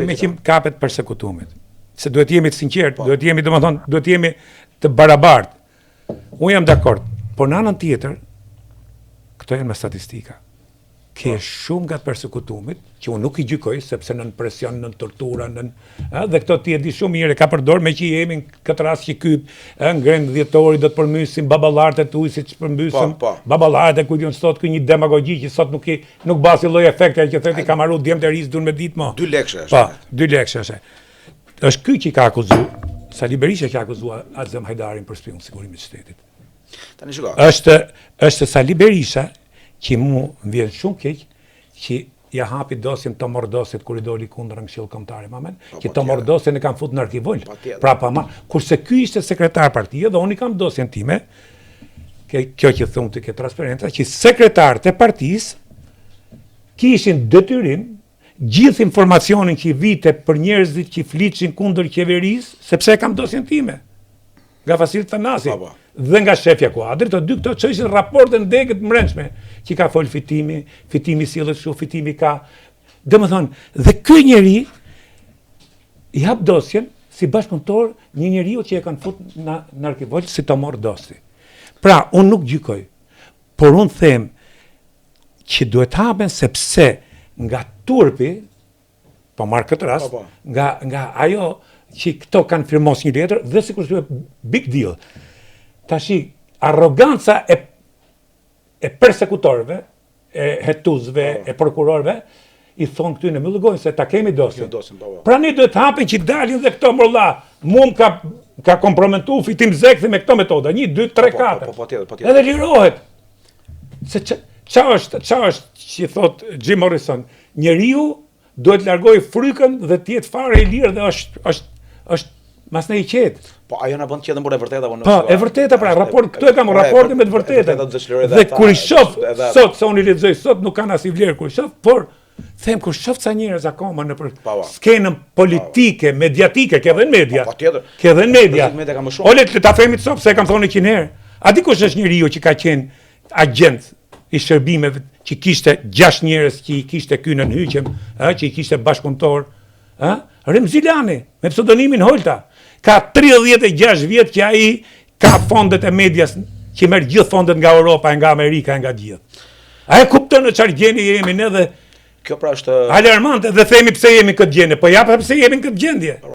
Me që kapet persekutumit. Se duhet jemi të sinqert, duhet jemi, domethënë, duhet jemi të barabartë. Unë jam dakord, por në anën tjetër, këto janë me statistika. Ke shumë nga persekutumit, që unë nuk i gjykoj, sepse nën presion, nën tortura, dhe këto ti e di shumë mirë, ka përdor, me që jemi në këtë rast që ky ngrenë dhjetori do të përmysim baballarët e tuaj, siç përmbysëm baballarët e kujt sot ky një demagogji që sot nuk basi lloj efekti që thotë ka marrë djemt e ris duan me ditë më. 2 lekëshe është. Po, 2 lekëshe është. Është ky që ka akuzuar, Sali Berisha që ka akuzuar Azem Hajdarin për spion sigurimit të shtetit. Tani shiko. Është Sali Berisha që mu vjen shumë keq që ja hapi dosjen të mordosit kur i doli kundër në Këshill Kombëtar Mamen, që të mordosjen e kanë futur në arkivol. Kurse ky ishte sekretar partie dhe unë i kam dosjen time, kjo që thonë të ke transparenca, që sekretarët e partisë kishin detyrim gjithë informacionin që i vite për njerëzit që fliçin kundër qeverisë, sepse e kam dosjen time. Nga Fasil Tanasi dhe nga shefja kuadrit, të dy këto çështje raportet ndegët mbrëmshme, që ka fol fitimi sillet kështu, fitimi ka. Domethënë, dhe ky njeri i hap dosjen si bashkëpunëtor një njeriu që e kanë futur në arkivol si të morë dosi. Pra, unë nuk gjykoj, por unë them që duhet hapen sepse nga turpi, po marr këtë rast, nga ajo që këto kanë firmos një letër, dhe sikur është big deal. Tashi, arroganca e persekutorëve, e hetuzve, e prokurorëve, i thonë këty në mëllëgojnë se ta kemi dosjen. Pra ne duhet hapin që dalin dhe këto mërlla, mu ka komprometu fitim zekthi me këto metoda, 1, 2, 3, 4. Edhe lirohet. Se qa është që thot Jim Morrison, njeriu duhet largoj frykën dhe tjetë fare i lirë dhe është mas ne i qetë. Po ajo na bën të qetëm për e vërteta apo Po, e vërteta pra, këtu e kam raportin me të vërtetën. Dhe kur i shoh sot, se unë i lexoj sot, nuk kanë as i vlerë kur i shoh, por them kur shoh ca njerëz akoma në skenën politike, mediatike, ke edhe në media. Ke edhe në media. Ole ta themi të sot, se e kam thonë 100 herë. A di kush është njeriu që ka qenë agent i shërbimeve, që kishte 6 njerëz që i kishte ky në hyqem, që i kishte bashkëpunëtor, Remzilani, me pseudonimin Holta. Ka 36 vjet që ai ka fondet e medias, që merr gjithë fondet nga Europa, nga Amerika, nga gjithë. A e kupton në çfarë gjendje jemi ne dhe kjo pra është alarmante dhe themi pse jemi këtë gjendje, po ja pse jemi në këtë gjendje.